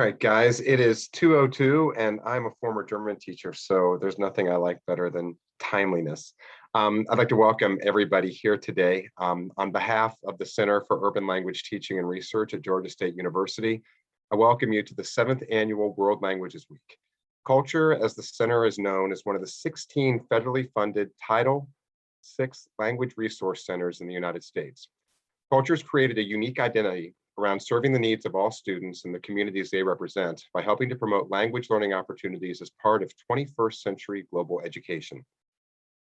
right, guys, it is 2:02 and I'm a former German teacher, so there's nothing I like better than timeliness. I'd like to welcome everybody here today. On behalf of the Center for Urban Language Teaching and Research at Georgia State University, I welcome you to the 7th Annual World Languages Week. CULTR, as the center is known, is one of the 16 federally funded Title VI language resource centers in the United States. CULTR has created a unique identity around serving the needs of all students and the communities they represent by helping to promote language learning opportunities as part of 21st century global education.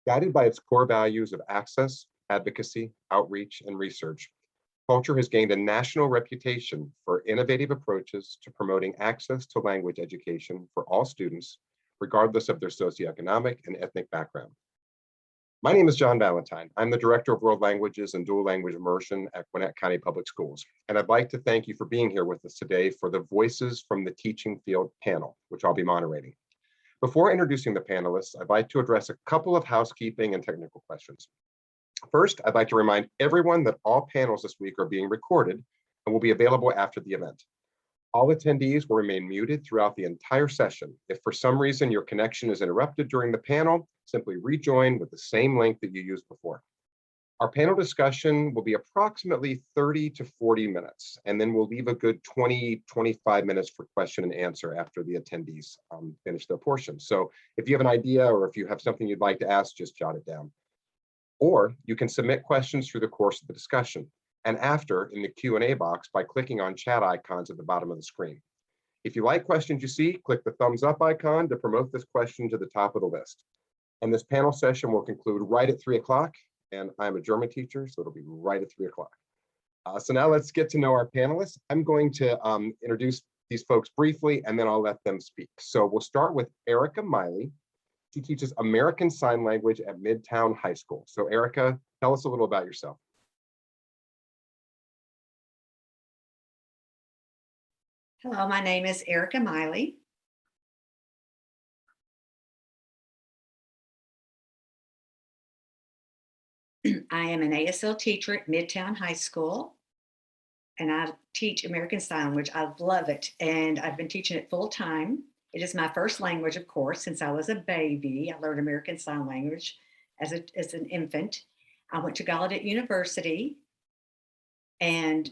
Guided by its core values of access, advocacy, outreach, and research, CULTR has gained a national reputation for innovative approaches to promoting access to language education for all students, regardless of their socioeconomic and ethnic background. My name is John Valentine. I'm the Director of World Languages and Dual Language Immersion at Gwinnett County Public Schools. And I'd like to thank you for being here with us today for the Voices from the Teaching Field panel, which I'll be moderating. Before introducing the panelists, I'd like to address a couple of housekeeping and technical questions. First, I'd like to remind everyone that all panels this week are being recorded and will be available after the event. All attendees will remain muted throughout the entire session. If for some reason your connection is interrupted during the panel, simply rejoin with the same link that you used before. Our panel discussion will be approximately 30 to 40 minutes, and then we'll leave a good 20-25 minutes for question and answer after the attendees finish their portion. So if you have an idea or if you have something you'd like to ask, just jot it down. Or you can submit questions through the course of the discussion and after in the Q&A box by clicking on chat icons at the bottom of the screen. If you like questions you see, click the thumbs up icon to promote this question to the top of the list. And this panel session will conclude right at 3 o'clock. And I'm a German teacher, so it'll be right at 3 o'clock. So now let's get to know our panelists. I'm going to introduce these folks briefly, and then I'll let them speak. So we'll start with Erica Miley. She teaches American Sign Language at Midtown High School. So Erica, tell us a little about yourself. Hello, my name is Erica Miley. I am an ASL teacher at Midtown High School, and I teach American Sign Language. I love it, and I've been teaching it full time. It is my first language, of course, since I was a baby. I learned American Sign Language as an infant. I went to Gallaudet University, and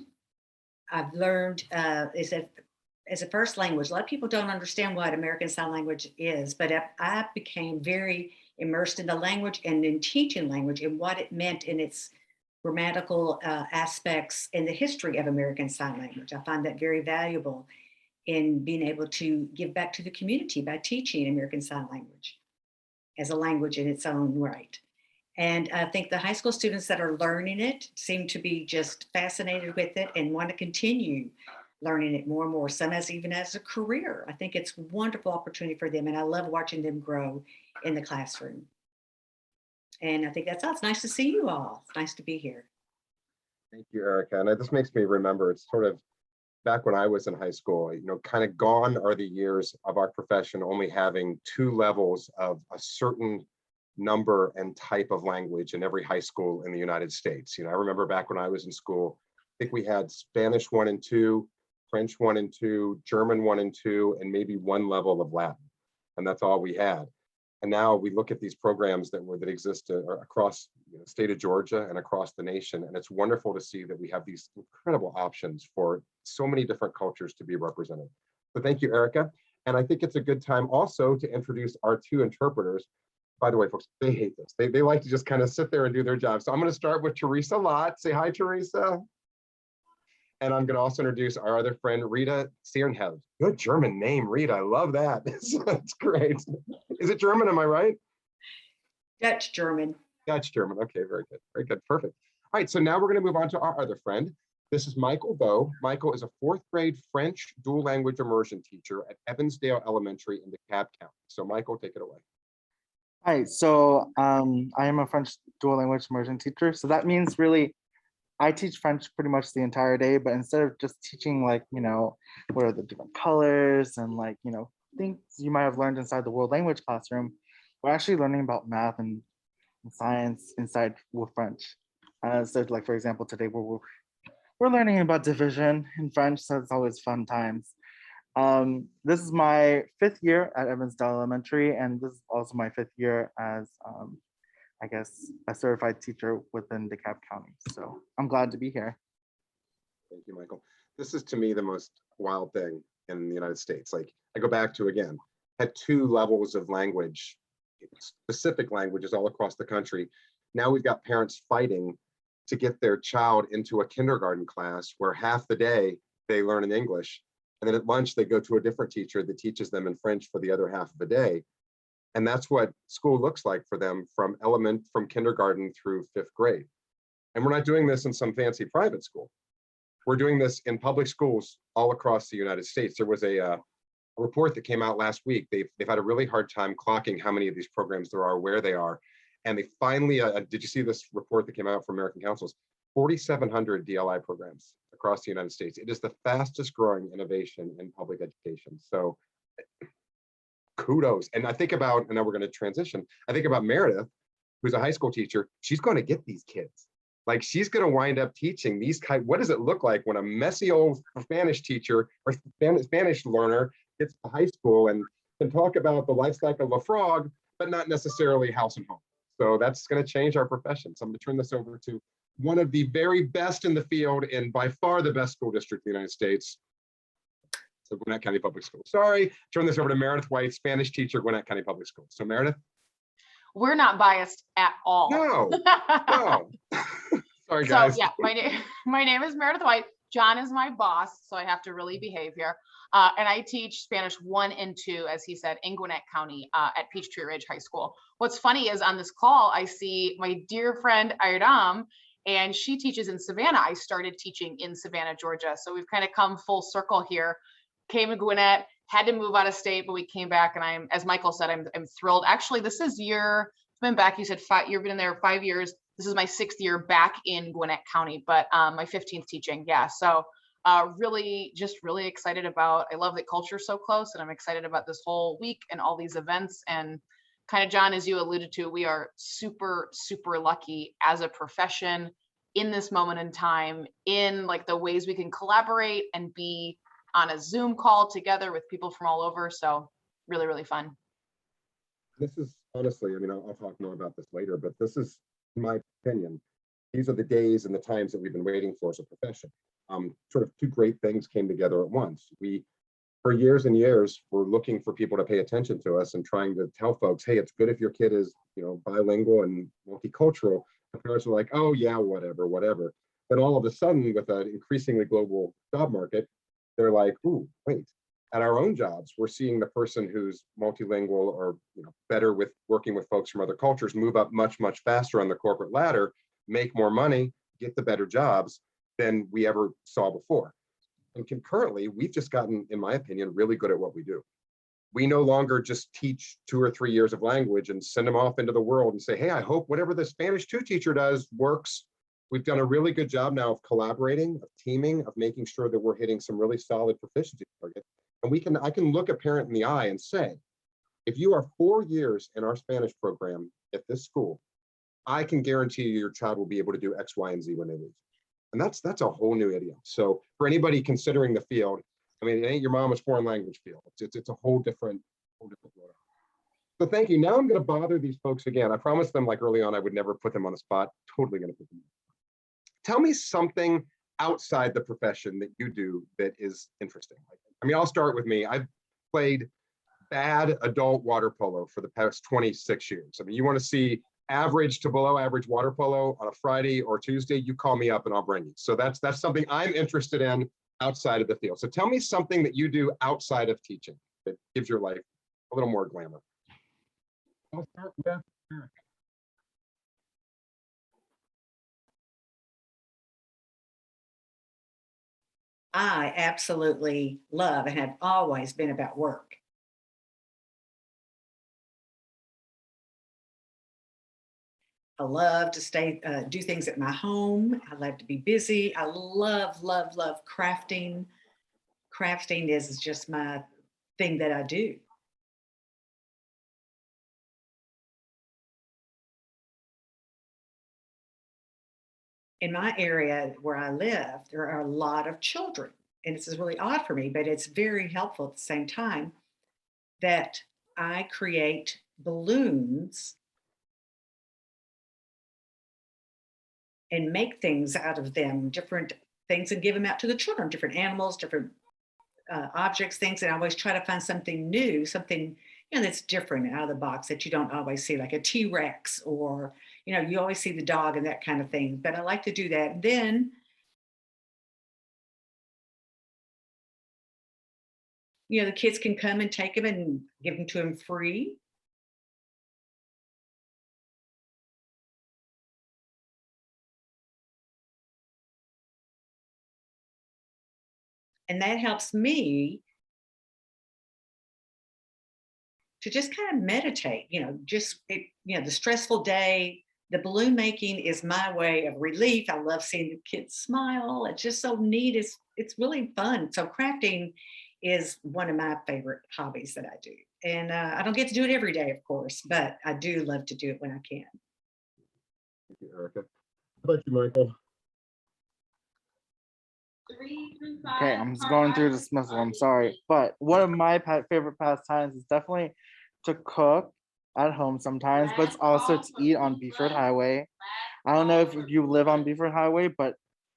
I've learned as a first language. A lot of people don't understand what American Sign Language is, but I became very immersed in the language and in teaching language and what it meant in its grammatical aspects and the history of American Sign Language. I find that very valuable in being able to give back to the community by teaching American Sign Language as a language in its own right. And I think the high school students that are learning it seem to be just fascinated with it and want to continue learning it more and more, some even as a career. I think it's a wonderful opportunity for them, and I love watching them grow in the classroom. And I think that's all. It's nice to see you all. It's nice to be here. Thank you, Erica. And this makes me remember, it's sort of back when I was in high school, kind of gone are the years of our profession only having 2 levels of a certain number and type of language in every high school in the United States. I remember back when I was in school, I think we had Spanish 1 and 2, French 1 and 2, German 1 and 2, and maybe 1 level of Latin. And that's all we had. And now we look at these programs that exist across the state of Georgia and across the nation. And it's wonderful to see that we have these incredible options for so many different cultures to be represented. So thank you, Erica. And I think it's a good time also to introduce our 2 interpreters. By the way, folks, they hate this. They like to just kind of sit there and do their job. So I'm going to start with Teresa Lott. Say hi, Teresa. And I'm going to also introduce our other friend, Rita Siernheld. Good German name, Rita. I love that. That's great. Is it German? Am I right? Dutch German. Dutch German. Okay, very good. Very good. Perfect. All right. So now we're going to move on to our other friend. This is Michael Bowe. Michael is a 4th grade French dual language immersion teacher at Evansdale Elementary in DeKalb County. So Michael, take it away. Hi. So I am a French dual language immersion teacher. So that means really I teach French pretty much the entire day, but instead of just teaching what are the different colors and things you might have learned inside the world language classroom, we're actually learning about math and science inside with French. So for example, today we're learning about division in French, so it's always fun times. This is my 5th year at Evansdale Elementary, and this is also my 5th year as, I guess, a certified teacher within DeKalb County. So I'm glad to be here. Thank you, Michael. This is to me the most wild thing in the United States. Like I go back to, again, had 2 levels of language, specific languages all across the country. Now we've got parents fighting to get their child into a kindergarten class where half the day they learn in English. And then at lunch, they go to a different teacher that teaches them in French for the other half of the day. And that's what school looks like for them from kindergarten through 5th grade. And we're not doing this in some fancy private school. We're doing this in public schools all across the United States. There was a report that came out last week. They've had a really hard time clocking how many of these programs there are, where they are. And they finally, did you see this report that came out from American Councils? 4,700 DLI programs across the United States. It is the fastest growing innovation in public education. So kudos. And I think about, and now we're going to transition, I think about Meredith, who's a high school teacher. She's going to get these kids. Like she's going to wind up teaching these what does it look like when a messy old Spanish teacher or Spanish learner gets to high school and can talk about the life cycle of a frog, but not necessarily house and home. So that's going to change our profession. So I'm going to turn this over to one of the very best in the field and by far the best school district in the United States. So Gwinnett County Public Schools. Sorry, turn this over to Meredith White, Spanish teacher, Gwinnett County Public Schools. So Meredith. We're not biased at all. No, no. Sorry, guys. So yeah, my name is Meredith White. John is my boss, so I have to really behave here. And I teach Spanish 1 and 2, as he said, in Gwinnett County at Peachtree Ridge High School. What's funny is on this call, I see my dear friend Iram, and she teaches in Savannah. I started teaching in Savannah, Georgia. So we've kind of come full circle here. Came to Gwinnett, had to move out of state, but we came back, and I'm, as Michael said, I'm thrilled. Actually, this is it's been back. You said you've been there 5 years. This is my 6th year back in Gwinnett County, but my 15th teaching. Yeah. So really excited about, I love that CULTR is so close, and I'm excited about this whole week and all these events. And kind of, John, as you alluded to, we are super, super lucky as a profession in this moment in time, in like the ways we can collaborate and be on a Zoom call together with people from all over. So really, really fun. This is honestly, I mean, I'll talk more about this later, but this is, in my opinion, these are the days and the times that we've been waiting for as a profession. Sort of 2 great things came together at once. We, for years and years, were looking for people to pay attention to us and trying to tell folks, hey, it's good if your kid is, bilingual and multicultural. The parents are like, oh yeah, whatever. Then all of a sudden, with an increasingly global job market, they're like, ooh, wait. At our own jobs, we're seeing the person who's multilingual or better with working with folks from other cultures move up much, much faster on the corporate ladder, make more money, get the better jobs than we ever saw before. And concurrently, we've just gotten, in my opinion, really good at what we do. We no longer just teach 2 or 3 years of language and send them off into the world and say, hey, I hope whatever the Spanish 2 teacher does works. We've done a really good job now of collaborating, of teaming, of making sure that we're hitting some really solid proficiency targets. And I can look a parent in the eye and say, if you are 4 years in our Spanish program at this school, I can guarantee you your child will be able to do X, Y, and Z when they leave. And that's a whole new idiom. So for anybody considering the field, I mean, it ain't your mama's foreign language field. It's a whole different world. So thank you. Now I'm going to bother these folks again. I promised them like early on I would never put them on the spot. Totally going to put them on the spot. Tell me something outside the profession that you do that is interesting. I mean, I'll start with me. I've played bad adult water polo for the past 26 years. I mean, you want to see average to below average water polo on a Friday or Tuesday, you call me up and I'll bring you. So that's something I'm interested in outside of the field. So tell me something that you do outside of teaching that gives your life a little more glamour. I'll start with Eric. I absolutely love and have always been about work. I love to do things at my home. I love to be busy. I love, love, love crafting. Crafting is just my thing that I do. In my area where I live, there are a lot of children. and this is really odd for me, but it's very helpful at the same time, that I create balloons and make things out of them, different things, and give them out to the children, different animals, different objects, things. And I always try to find something new, something, that's different out of the box that you don't always see, like a T-Rex, or, you always see the dog and that kind of thing. But I like to do that. And then, the kids can come and take them and give them to them free. And that helps me to just kind of meditate, the stressful day. The balloon making is my way of relief. I love seeing the kids smile. It's just so neat. It's really fun. So crafting is one of my favorite hobbies that I do. And I don't get to do it every day, of course, but I do love to do it when I can. Thank you, Erica. How about you, Michael? Okay, I'm just going through dismissal. I'm sorry, but one of my favorite pastimes is definitely to cook at home sometimes, but it's also to eat on Beeford Highway. I don't know if you live on Beeford Highway, but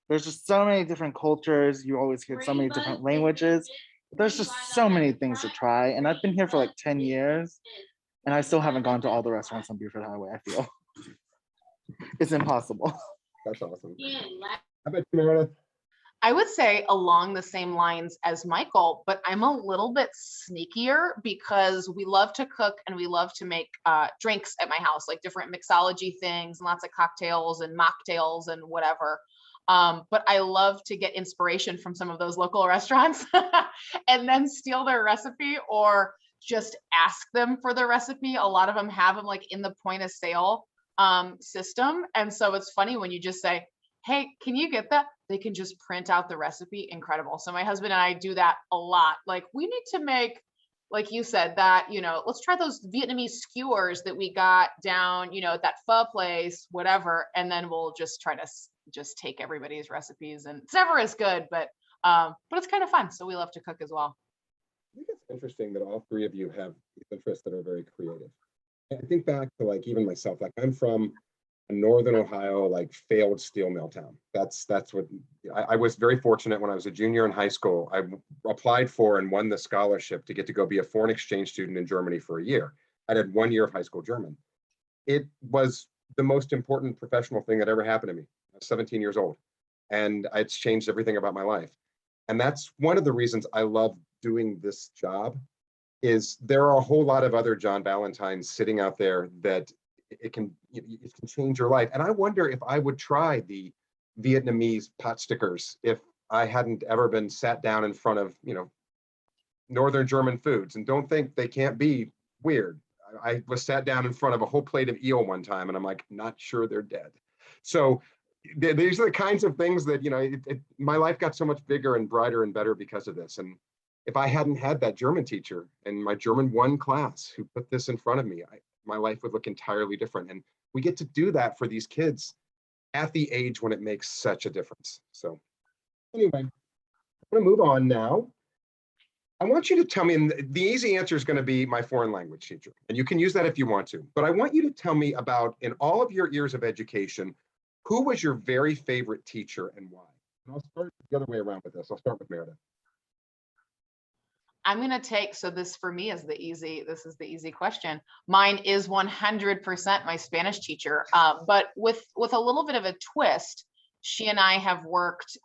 there's just so many different cultures. You always hear so many different languages. There's just so many things to try, and I've been here for like 10 years, and I still haven't gone to all the restaurants on Beeford Highway. I feel it's impossible. That's awesome. How about you, Meredith? I would say along the same lines as Michael, but I'm a little bit sneakier because we love to cook and we love to make drinks at my house, like different mixology things and lots of cocktails and mocktails and whatever. But I love to get inspiration from some of those local restaurants and then steal their recipe or just ask them for their recipe. A lot of them have them like in the point of sale system. And so it's funny when you just say, hey, can you get that? They can just print out the recipe. Incredible. So my husband and I do that a lot. Like we need to make, like you said, that, let's try those Vietnamese skewers that we got down, at that pho place, whatever. And then we'll just try to just take everybody's recipes, and it's never as good, but it's kind of fun. So we love to cook as well. I think it's interesting that all three of you have interests that are very creative. I think back to like even myself, like I'm from a northern Ohio, like failed steel mill town. That's what I was very fortunate when I was a junior in high school. I applied for and won the scholarship to get to go be a foreign exchange student in Germany for a year. I did 1 year of high school German. It was the most important professional thing that ever happened to me. I was 17 years old, and it's changed everything about my life. And that's one of the reasons I love doing this job. Is there are a whole lot of other John Valentines sitting out there that it can change your life. And I wonder if I would try the Vietnamese pot stickers if I hadn't ever been sat down in front of, Northern German foods. And don't think they can't be weird. I was sat down in front of a whole plate of eel one time, and I'm like, not sure they're dead. So these are the kinds of things that, my life got so much bigger and brighter and better because of this. And if I hadn't had that German teacher in my German 1 class who put this in front of me, my life would look entirely different. And we get to do that for these kids at the age when it makes such a difference. So anyway, I'm going to move on now. I want you to tell me, and the easy answer is going to be my foreign language teacher, and you can use that if you want to, but I want you to tell me about, in all of your years of education, who was your very favorite teacher and why? And I'll start the other way around with this. I'll start with Meredith. I'm going to take, so this for me is the easy question. Mine is 100% my Spanish teacher, but with a little bit of a twist. She and I have worked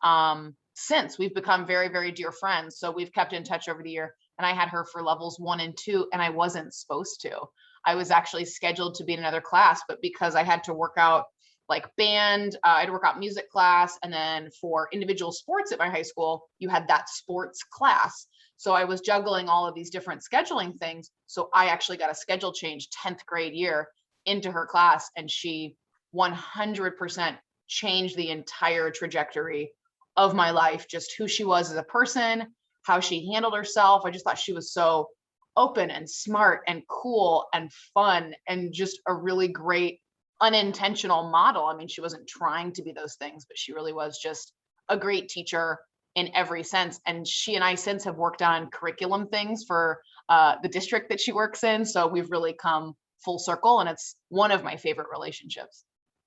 since. We've become very, very dear friends. So we've kept in touch over the year, and I had her for levels 1 and 2, and I wasn't supposed to. I was actually scheduled to be in another class, but because I had to work out like band, I had to work out music class. And then for individual sports at my high school, you had that sports class. So I was juggling all of these different scheduling things. So I actually got a schedule change 10th grade year into her class, and she 100% changed the entire trajectory of my life, just who she was as a person, how she handled herself. I just thought she was so open and smart and cool and fun and just a really great unintentional model. I mean, she wasn't trying to be those things, but she really was just a great teacher, in every sense. And she and I since have worked on curriculum things for the district that she works in. So we've really come full circle, and it's one of my favorite relationships.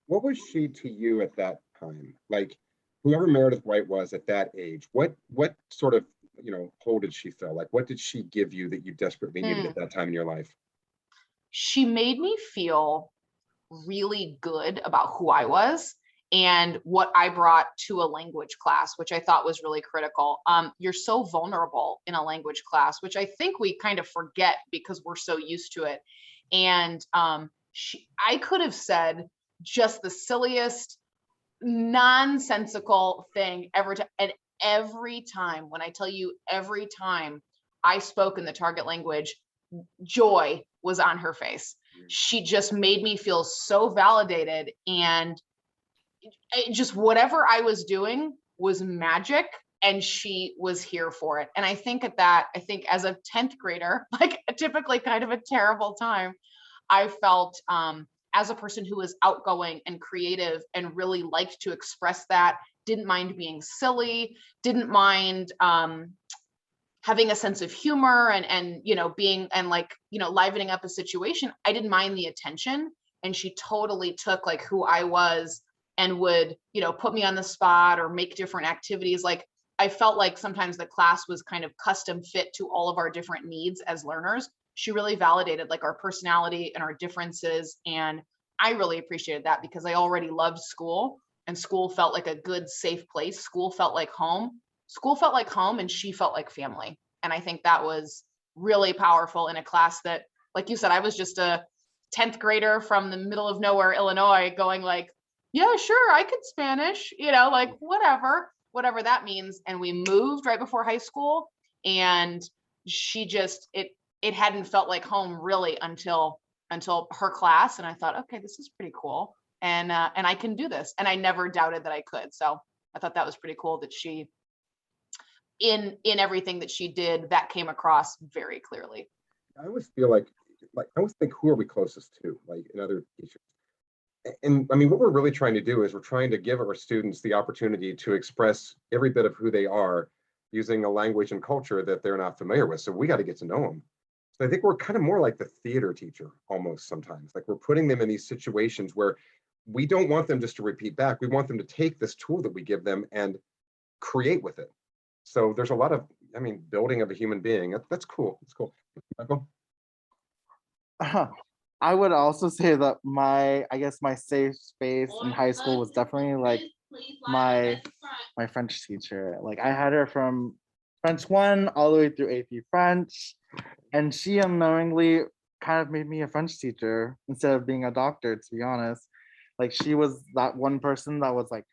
What was she to you at that time? Like whoever Meredith White was at that age, what sort of, hole did she fill? Like what did she give you that you desperately needed at that time in your life? She made me feel really good about who I was and what I brought to a language class, which I thought was really critical. You're so vulnerable in a language class, which I think we kind of forget because we're so used to it. And I could have said just the silliest, nonsensical thing ever. And every time, when I tell you every time I spoke in the target language, joy was on her face. She just made me feel so validated, and just whatever I was doing was magic, and she was here for it. And I think as a 10th grader, like typically kind of a terrible time, I felt as a person who was outgoing and creative and really liked to express that, didn't mind being silly, didn't mind having a sense of humor and being and livening up a situation. I didn't mind the attention, and she totally took like who I was and would put me on the spot or make different activities. Like I felt like sometimes the class was kind of custom fit to all of our different needs as learners. She really validated like our personality and our differences, and I really appreciated that because I already loved school, and school felt like a good, safe place. School felt like home. School felt like home, and she felt like family. And I think that was really powerful in a class that, like you said, I was just a 10th grader from the middle of nowhere, Illinois, going like, yeah, sure, I could Spanish, like whatever that means. And we moved right before high school, and she just, it hadn't felt like home really until her class. And I thought, okay, this is pretty cool. And I can do this. And I never doubted that I could. So I thought that was pretty cool that she, in everything that she did, that came across very clearly. I always feel like I always think, who are we closest to, like in other teachers? And I mean, what we're really trying to do is we're trying to give our students the opportunity to express every bit of who they are using a language and culture that they're not familiar with. So we got to get to know them. So I think we're kind of more like the theater teacher almost sometimes. Like we're putting them in these situations where we don't want them just to repeat back. We want them to take this tool that we give them and create with it. So there's a lot of, building of a human being. That's cool. It's cool. Michael? I would also say that my safe space in high school was definitely like my French teacher. Like I had her from French 1 all the way through AP French, and she unknowingly kind of made me a French teacher instead of being a doctor, to be honest. Like she was that one person that was like,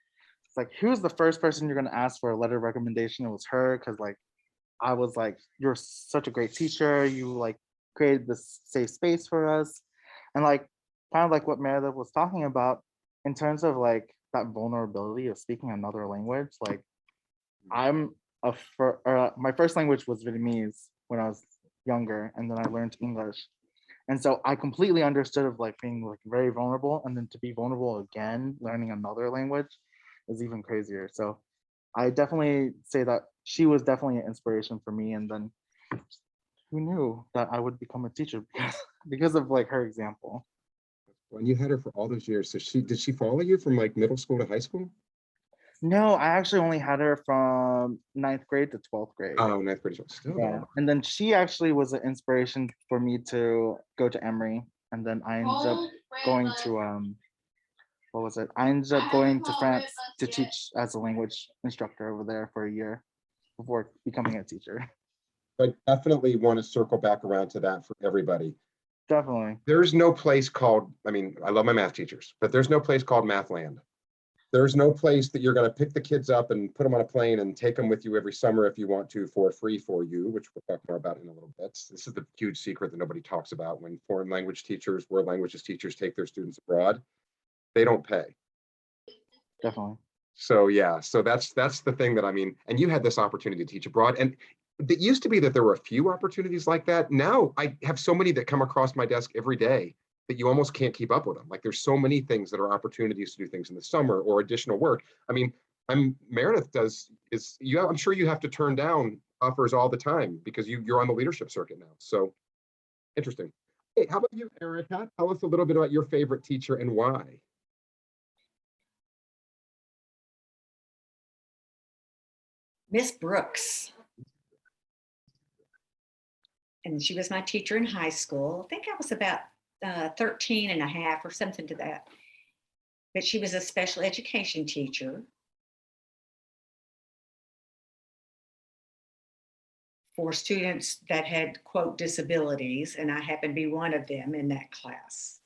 it's like, who's the first person you're gonna ask for a letter of recommendation? It was her, because like I was like, you're such a great teacher. You like created this safe space for us. And like kind of like what Meredith was talking about in terms of like that vulnerability of speaking another language. Like my first language was Vietnamese when I was younger, and then I learned English. And so I completely understood of like being like very vulnerable, and then to be vulnerable again, learning another language is even crazier. So I definitely say that she was definitely an inspiration for me. And then who knew that I would become a teacher because of like her example. When you had her for all those years, so did she follow you from like middle school to high school? No, I actually only had her from 9th grade to 12th grade. Oh, 9th grade, still. Yeah. And then she actually was an inspiration for me to go to Emory. And then I ended up going to I ended up going to France to teach as a language instructor over there for a year before becoming a teacher. But definitely want to circle back around to that for everybody. Definitely. There's no place called, I love my math teachers, but there's no place called Mathland. There's no place that you're going to pick the kids up and put them on a plane and take them with you every summer if you want to for free for you, which we'll talk more about in a little bit. This is the huge secret that nobody talks about. When foreign language teachers, world languages teachers take their students abroad, they don't pay. Definitely. So yeah, so that's the thing that and you had this opportunity to teach abroad, and it used to be that there were a few opportunities like that. Now I have so many that come across my desk every day that you almost can't keep up with them. Like there's so many things that are opportunities to do things in the summer or additional work. Meredith I'm sure you have to turn down offers all the time because you're on the leadership circuit now. So interesting. Hey, how about you, Erica? Tell us a little bit about your favorite teacher and why. Miss Brooks. And she was my teacher in high school. I think I was about 13 and a half or something to that. But she was a special education teacher for students that had, quote, disabilities, and I happened to be one of them in that class.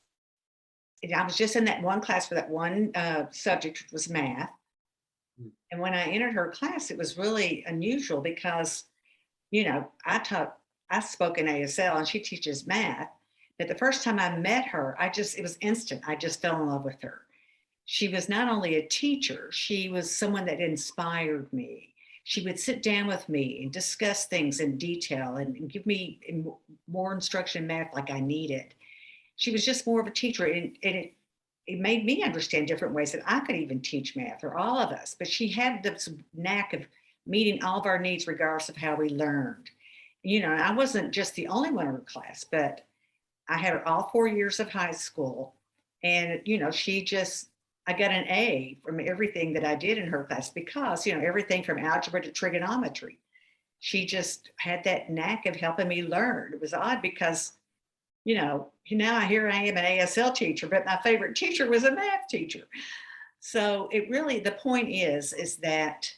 And I was just in that one class for that one subject, which was math. And when I entered her class, it was really unusual because, you know, I spoke in ASL and she teaches math. But the first time I met her, it was instant. I just fell in love with her. She was not only a teacher, she was someone that inspired me. She would sit down with me and discuss things in detail and give me more instruction in math like I needed. She was just more of a teacher, and it made me understand different ways that I could even teach math, or all of us. But she had this knack of meeting all of our needs regardless of how we learned. You know, I wasn't just the only one in her class, but I had her all 4 years of high school. And, you know, I got an A from everything that I did in her class because, you know, everything from algebra to trigonometry. She just had that knack of helping me learn. It was odd because, you know, now here I am an ASL teacher, but my favorite teacher was a math teacher. So the point is that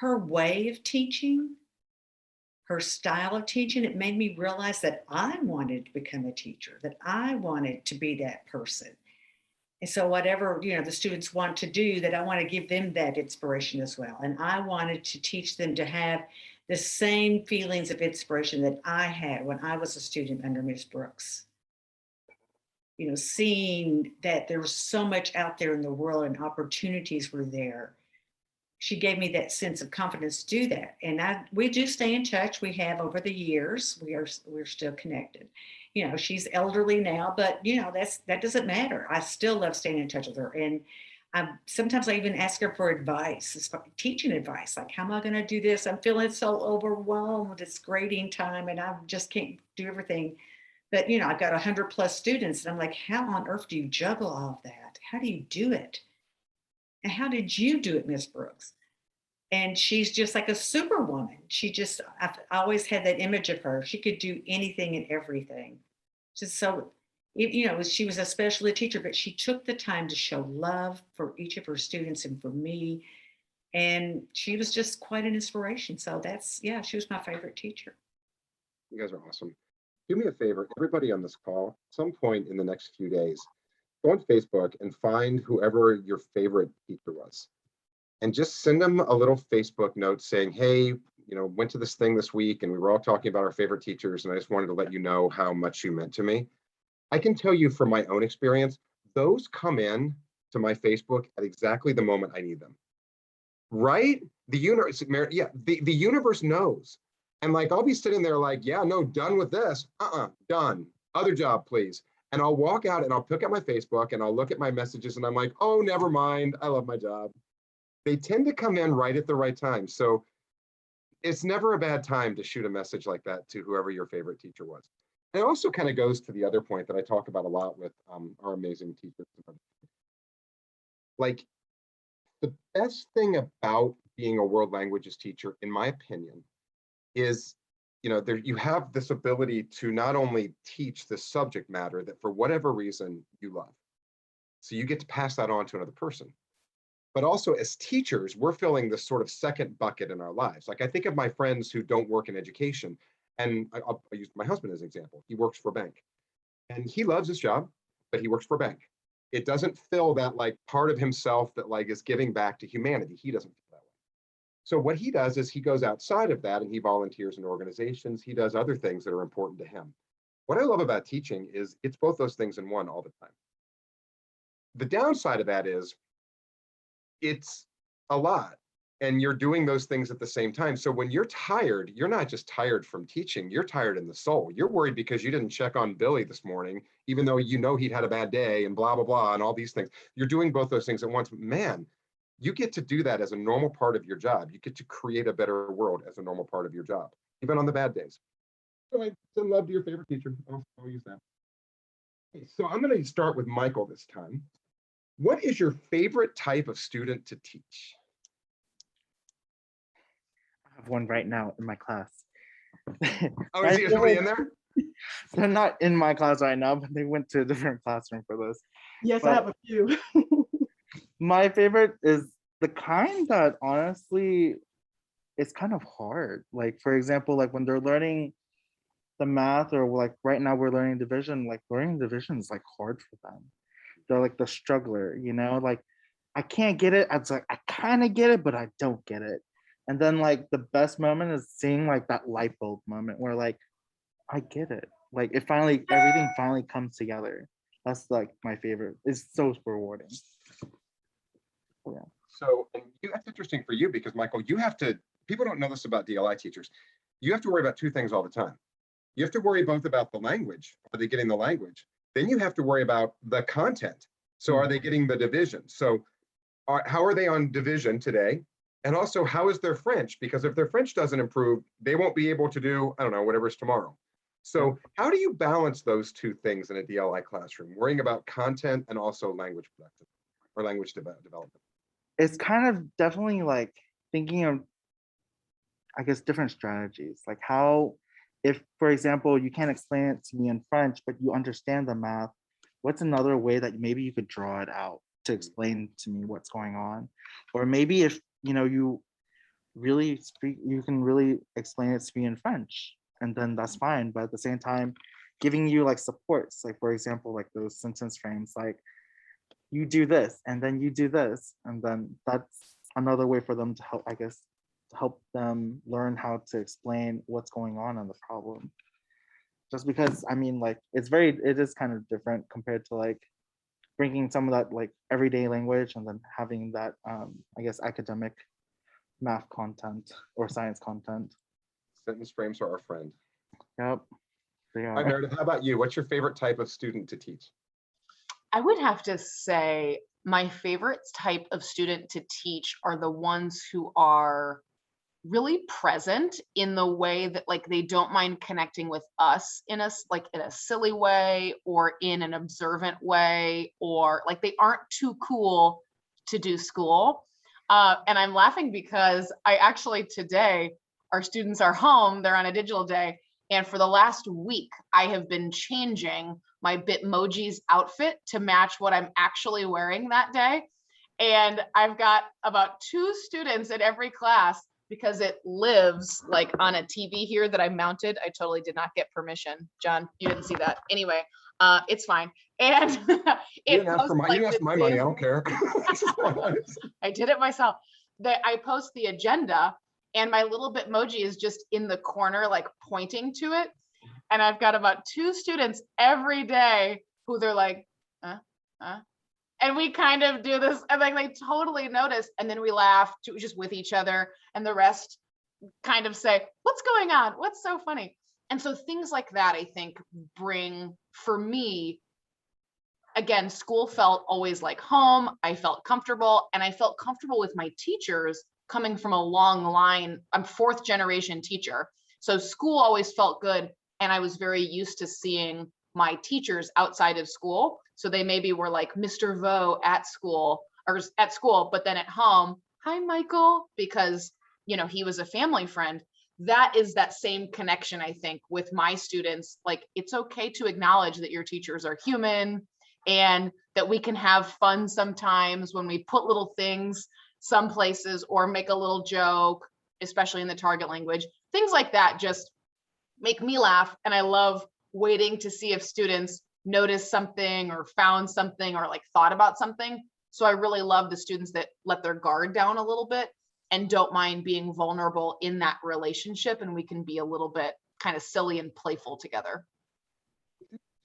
her way of teaching, her style of teaching, it made me realize that I wanted to become a teacher, that I wanted to be that person. And so whatever, you know, the students want to do, that I want to give them that inspiration as well. And I wanted to teach them to have the same feelings of inspiration that I had when I was a student under Miss Brooks. You know, seeing that there was so much out there in the world and opportunities were there. She gave me that sense of confidence to do that. And we do stay in touch. We have over the years, we're still connected. You know, she's elderly now, but you know, that doesn't matter. I still love staying in touch with her. And sometimes I even ask her for advice, teaching advice, like, how am I going to do this? I'm feeling so overwhelmed. It's grading time and I just can't do everything. But, you know, I've got 100+ students and I'm like, how on earth do you juggle all of that? How do you do it? And how did you do it, Miss Brooks? And she's just like a superwoman. I've always had that image of her. She could do anything and everything. Just so, you know, she was a special ed teacher, but she took the time to show love for each of her students and for me. And she was just quite an inspiration. So she was my favorite teacher. You guys are awesome. Do me a favor, everybody on this call, at some point in the next few days, go on Facebook and find whoever your favorite teacher was. And just send them a little Facebook note saying, hey, you know, went to this thing this week and we were all talking about our favorite teachers. And I just wanted to let you know how much you meant to me. I can tell you from my own experience, those come in to my Facebook at exactly the moment I need them. Right? The universe, yeah, the universe knows. And like, I'll be sitting there like, yeah, no, done with this. Done. Other job, please. And I'll walk out and I'll pick up my Facebook and I'll look at my messages and I'm like, oh, never mind. I love my job. They tend to come in right at the right time. So it's never a bad time to shoot a message like that to whoever your favorite teacher was. And it also kind of goes to the other point that I talk about a lot with our amazing teachers. Like, the best thing about being a world languages teacher, in my opinion, is, you know, you have this ability to not only teach the subject matter that for whatever reason you love. So you get to pass that on to another person. But also as teachers, we're filling this sort of second bucket in our lives. Like I think of my friends who don't work in education, and I'll use my husband as an example. He works for a bank and he loves his job, but he works for a bank. It doesn't fill that like part of himself that like is giving back to humanity. He doesn't feel that way. So what he does is he goes outside of that and he volunteers in organizations. He does other things that are important to him. What I love about teaching is it's both those things in one all the time. The downside of that is it's a lot and you're doing those things at the same time. So when you're tired, you're not just tired from teaching, you're tired in the soul. You're worried because you didn't check on Billy this morning, even though you know he'd had a bad day and blah, blah, blah, and all these things. You're doing both those things at once. Man, you get to do that as a normal part of your job. You get to create a better world as a normal part of your job, even on the bad days. So I send love to your favorite teacher. I'll use that. Okay, so I'm going to start with Michael this time. What is your favorite type of student to teach? I have one right now in my class. Oh, is somebody in there? They're not in my class right now, but they went to a different classroom for this. Yes, But I have a few. my favorite is the kind that honestly is kind of hard. Like, for example, like when they're learning the math, or like right now we're learning division, like learning division is like hard for them. They're like the struggler, you know, like I can't get it. It's like I kind of get it, but I don't get it. And then like the best moment is seeing like that light bulb moment where like I get it. Like it finally, everything finally comes together. That's like my favorite. It's so rewarding. Yeah. So, and that's interesting for you because Michael, you have to, people don't know this about DLI teachers. You have to worry about two things all the time. You have to worry both about the language. Are they getting the language? Then you have to worry about the content. So are they getting the division? So how are they on division today? And also, how is their French? Because if their French doesn't improve, they won't be able to do, I don't know, whatever's tomorrow. So how do you balance those two things in a DLI classroom, worrying about content and also language production or language development? It's kind of definitely like thinking of, I guess, different strategies. Like how, if, for example, you can't explain it to me in French, but you understand the math, what's another way that maybe you could draw it out to explain to me what's going on? Or maybe if, you know, you really speak, you can really explain it to me in French, and then that's fine. But at the same time, giving you like supports, like for example, like those sentence frames, like you do this, and then you do this, and then that's another way for them to help, I guess, to help them learn how to explain what's going on in the problem. Just because, I mean, like it is kind of different compared to like bringing some of that like everyday language and then having that, I guess, academic math content or science content. Sentence frames are our friend. Yep, they Hi, are. Meredith, how about you? What's your favorite type of student to teach? I would have to say my favorite type of student to teach are the ones who are really present in the way that like they don't mind connecting with us in a like in a silly way or in an observant way, or like they aren't too cool to do school. And I'm laughing because I actually today, our students are home, they're on a digital day. And for the last week, I have been changing my Bitmoji's outfit to match what I'm actually wearing that day. And I've got about 2 students in every class because it lives like on a TV here that I mounted. I totally did not get permission. John, you didn't see that. Anyway, it's fine. And You didn't ask for my, you didn't ask for my money, I don't care. I did it myself. I post the agenda and my little Bitmoji is just in the corner, like pointing to it. And I've got about 2 students every day who they're like, and we kind of do this, and like they totally notice, and then we laugh just with each other, and the rest kind of say, what's going on? What's so funny? And so things like that, I think, bring, for me, again, school felt always like home. I felt comfortable, and I felt comfortable with my teachers coming from a long line. I'm 4th generation teacher. So school always felt good. And I was very used to seeing my teachers outside of school. So they maybe were like Mr. Vo at school, but then at home, hi, Michael, because, you know, he was a family friend. That is that same connection, I think, with my students. Like, it's okay to acknowledge that your teachers are human and that we can have fun sometimes when we put little things some places or make a little joke, especially in the target language. Things like that just make me laugh. And I love waiting to see if students noticed something or found something or like thought about something. So I really love the students that let their guard down a little bit and don't mind being vulnerable in that relationship. And we can be a little bit kind of silly and playful together.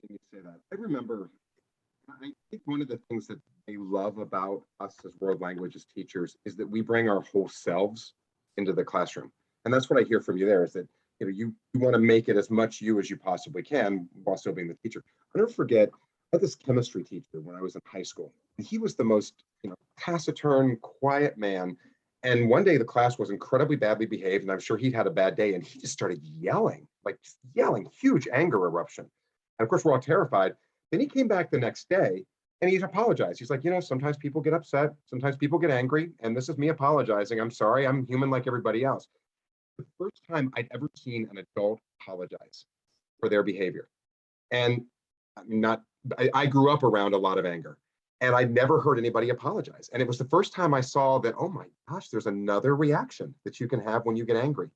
You say that. I remember, I think one of the things that they love about us as world languages teachers is that we bring our whole selves into the classroom. And that's what I hear from you there is that, you know, you want to make it as much you as you possibly can while still being the teacher. I'll never forget, had this chemistry teacher when I was in high school, and he was the most, taciturn, quiet man. And one day the class was incredibly badly behaved, and I'm sure he'd had a bad day, and he just started yelling, like just yelling, huge anger eruption. And of course, we're all terrified. Then he came back the next day and he apologized. He's like, sometimes people get upset, sometimes people get angry, and this is me apologizing. I'm sorry, I'm human like everybody else. The first time I'd ever seen an adult apologize for their behavior. And I'm not, I grew up around a lot of anger, and I never heard anybody apologize. And it was the first time I saw that, oh my gosh, there's another reaction that you can have when you get angry.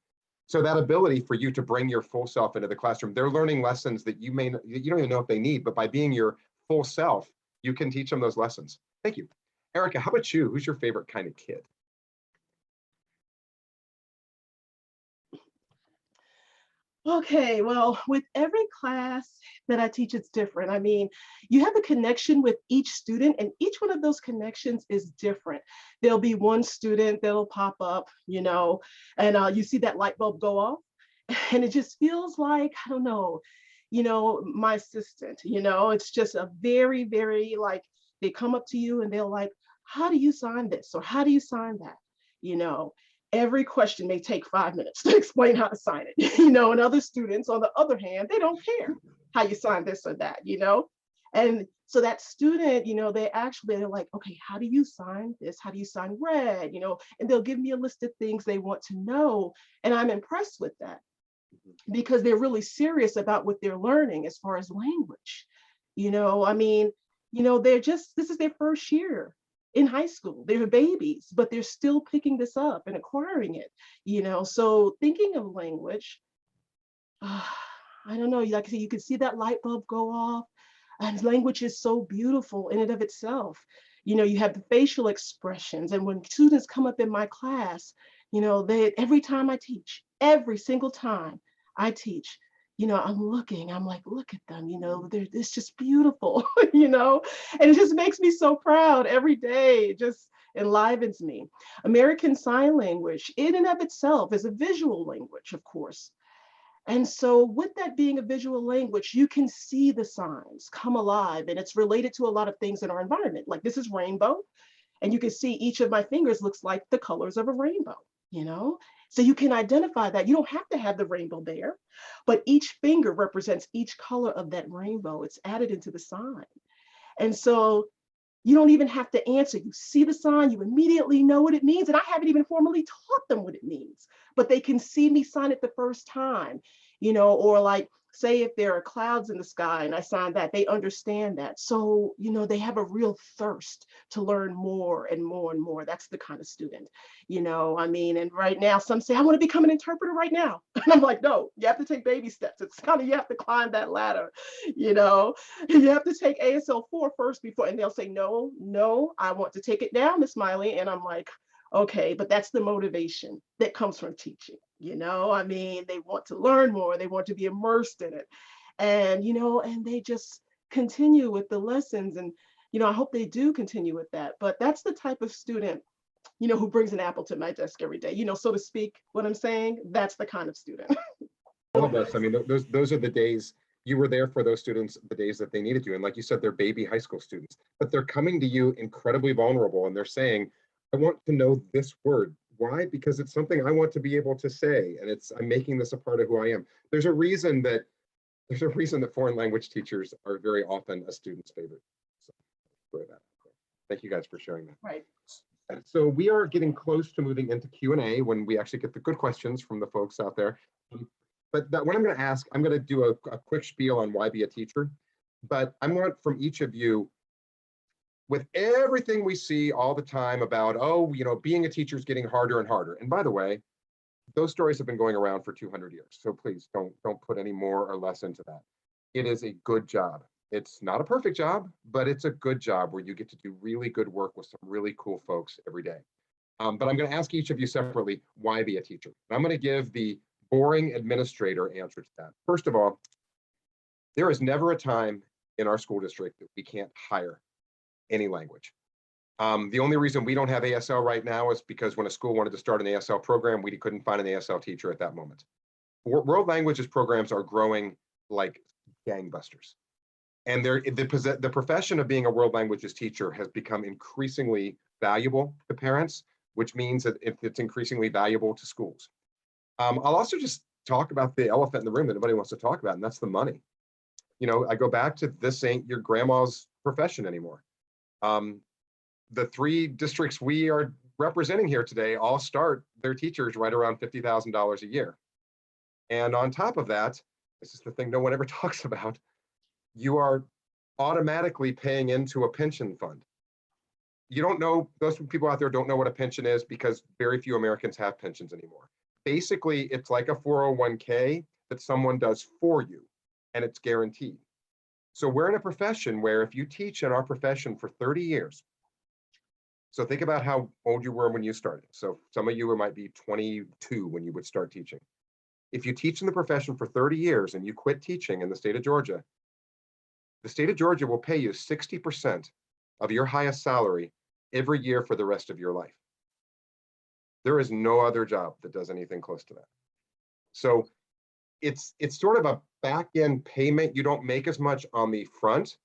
So that ability for you to bring your full self into the classroom, they're learning lessons that you don't even know if they need, but by being your full self, you can teach them those lessons. Thank you. Erica, how about you? Who's your favorite kind of kid? Okay, well, with every class that I teach, it's different. I mean, you have a connection with each student, and each one of those connections is different. There'll be one student that'll pop up, and you see that light bulb go off, and it just feels like, I don't know, my assistant, it's just a very, very like, they come up to you and they're like, how do you sign this? Or how do you sign that? Every question may take 5 minutes to explain how to sign it, and other students, on the other hand, they don't care how you sign this or that, And so that student, they're like, okay, how do you sign this? How do you sign red? And they'll give me a list of things they want to know. And I'm impressed with that because they're really serious about what they're learning as far as language. I mean, this is their first year in high school. They're babies, but they're still picking this up and acquiring it, So thinking of language, I don't know, like I said, you can see that light bulb go off, and language is so beautiful in and of itself. You have the facial expressions, and when students come up in my class, every time I teach, every single time I teach, I'm like, look at them, it's just beautiful, and it just makes me so proud every day. It just enlivens me. American Sign Language, in and of itself, is a visual language, of course. And so with that being a visual language, you can see the signs come alive, and it's related to a lot of things in our environment. Like this is rainbow, and you can see each of my fingers looks like the colors of a rainbow, So you can identify that. You don't have to have the rainbow there, but each finger represents each color of that rainbow. It's added into the sign. And so you don't even have to answer. You see the sign, you immediately know what it means. And I haven't even formally taught them what it means, but they can see me sign it the first time, or like, say if there are clouds in the sky and I sign that, they understand that. So, they have a real thirst to learn more and more and more. That's the kind of student, and right now some say, I want to become an interpreter right now. And I'm like, no, you have to take baby steps. It's kind of, you have to climb that ladder, you have to take ASL 4 first before, and they'll say, no, I want to take it down, Miss Miley. And I'm like, okay, but that's the motivation that comes from teaching. They want to learn more, they want to be immersed in it. And, and they just continue with the lessons. And, I hope they do continue with that. But that's the type of student, who brings an apple to my desk every day, so to speak, what I'm saying, that's the kind of student. All of us, I mean, those are the days you were there for those students, the days that they needed you. And like you said, they're baby high school students, but they're coming to you incredibly vulnerable, and they're saying, I want to know this word. Why? Because it's something I want to be able to say, and I'm making this a part of who I am. There's a reason that foreign language teachers are very often a student's favorite. So, thank you guys for sharing that. Right. So we are getting close to moving into Q&A when we actually get the good questions from the folks out there. But what I'm going to ask, I'm going to do a quick spiel on why be a teacher. But I want from each of you, with everything we see all the time about, being a teacher is getting harder and harder. And by the way, those stories have been going around for 200 years. So please don't put any more or less into that. It is a good job. It's not a perfect job, but it's a good job where you get to do really good work with some really cool folks every day. But I'm going to ask each of you separately, why be a teacher? And I'm going to give the boring administrator answer to that. First of all, there is never a time in our school district that we can't hire any language. The only reason we don't have ASL right now is because when a school wanted to start an ASL program, we couldn't find an ASL teacher at that moment. World languages programs are growing like gangbusters. And the profession of being a world languages teacher has become increasingly valuable to parents, which means that it's increasingly valuable to schools. I'll also just talk about the elephant in the room that nobody wants to talk about, and that's the money. You know, I go back to this ain't your grandma's profession anymore. The 3 districts we are representing here today all start their teachers right around $50,000 a year. And on top of that, this is the thing no one ever talks about, you are automatically paying into a pension fund. You don't know, those people out there don't know what a pension is because very few Americans have pensions anymore. Basically, it's like a 401k that someone does for you, and it's guaranteed. So we're in a profession where if you teach in our profession for 30 years, so think about how old you were when you started. So some of you might be 22 when you would start teaching. If you teach in the profession for 30 years and you quit teaching in the state of Georgia, the state of Georgia will pay you 60% of your highest salary every year for the rest of your life. There is no other job that does anything close to that. So it's sort of a back-end payment. You don't make as much on the front,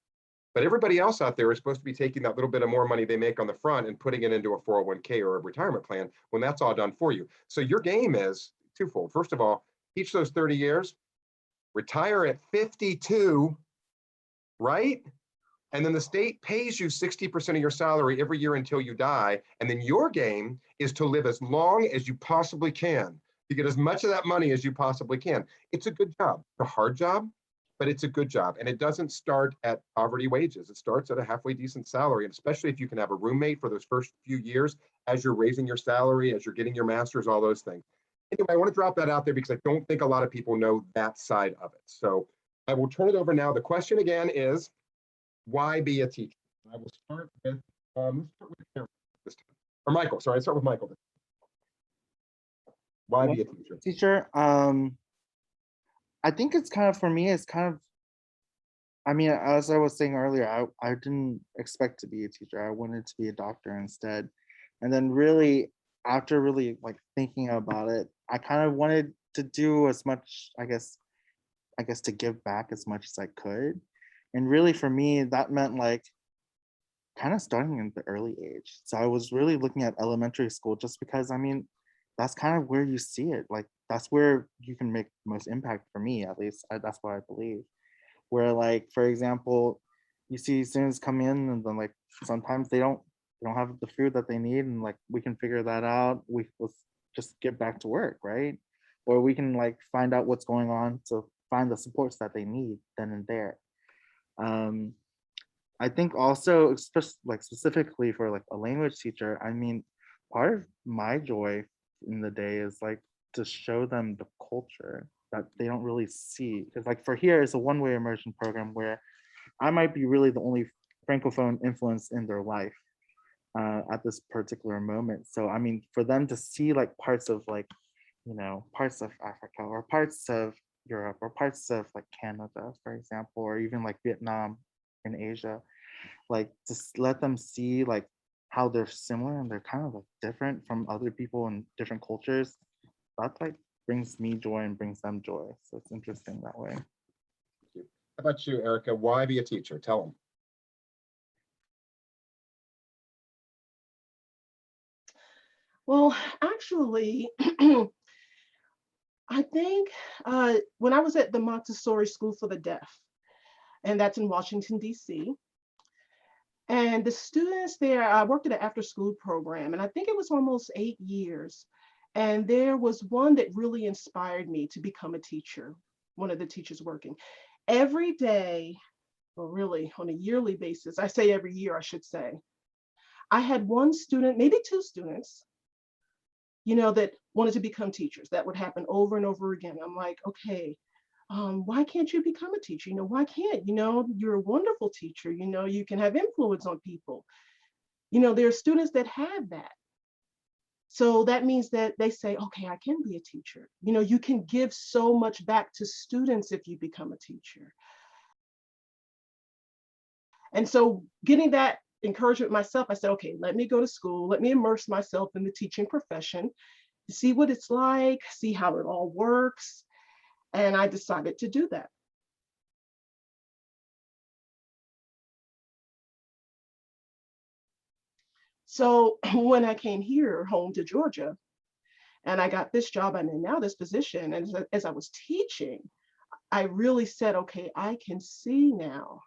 but everybody else out there is supposed to be taking that little bit of more money they make on the front and putting it into a 401k or a retirement plan when that's all done for you. So your game is twofold. First of all, teach those 30 years, retire at 52, right? And then the state pays you 60% of your salary every year until you die. And then your game is to live as long as you possibly can, to get as much of that money as you possibly can. It's a good job. It's a hard job, but it's a good job. And it doesn't start at poverty wages. It starts at a halfway decent salary. And especially if you can have a roommate for those first few years as you're raising your salary, as you're getting your master's, all those things. Anyway, I want to drop that out there because I don't think a lot of people know that side of it. So I will turn it over now. The question again is, why be a teacher? I will start with, this time. Or Michael, sorry, I start with Michael. Why be a teacher? Teacher, I think it's kind of, for me, it's kind of, I mean, as I was saying earlier, I didn't expect to be a teacher. I wanted to be a doctor instead. And then really, after really like thinking about it, I kind of wanted to do as much, I guess to give back as much as I could. And really for me, that meant like kind of starting in the early age. So I was really looking at elementary school just because, I mean, that's kind of where you see it. Like that's where you can make the most impact, for me, at least. That's what I believe. Where like, for example, you see students come in and then like sometimes they don't have the food that they need, and like we can figure that out. Let's just get back to work, right? Or we can like find out what's going on to find the supports that they need then and there. I think also, like specifically for like a language teacher, I mean, part of my joy in the day is like to show them the culture that they don't really see. Because like for here, it's a one-way immersion program where I might be really the only Francophone influence in their life at this particular moment. So I mean, for them to see like parts of like, you know, parts of Africa or parts of Europe or parts of like Canada, for example, or even like Vietnam in Asia, like just let them see like how they're similar and they're kind of like different from other people in different cultures. That like brings me joy and brings them joy. So it's interesting that way. Thank you. How about you, Erica? Why be a teacher? Tell them. Well, actually, I think when I was at the Montessori School for the Deaf, and that's in Washington, D.C., and the students there, I worked at an after-school program, and I think it was almost 8 years. And there was one that really inspired me to become a teacher, one of the teachers working. Every day, or really on a yearly basis, I say every year, I should say, I had one student, maybe two students, you know, that wanted to become teachers. That would happen over and over again. I'm like, okay, why can't you become a teacher? You know, why can't, you know, you're a wonderful teacher, you know, you can have influence on people. You know, there are students that have that. So that means that they say, okay, I can be a teacher. You know, you can give so much back to students if you become a teacher. And so getting that encouragement myself, I said, okay, let me go to school, let me immerse myself in the teaching profession, see what it's like, see how it all works. And I decided to do that. So when I came here home to Georgia and I got this job and now this position, and as I was teaching, I really said, okay, I can see now.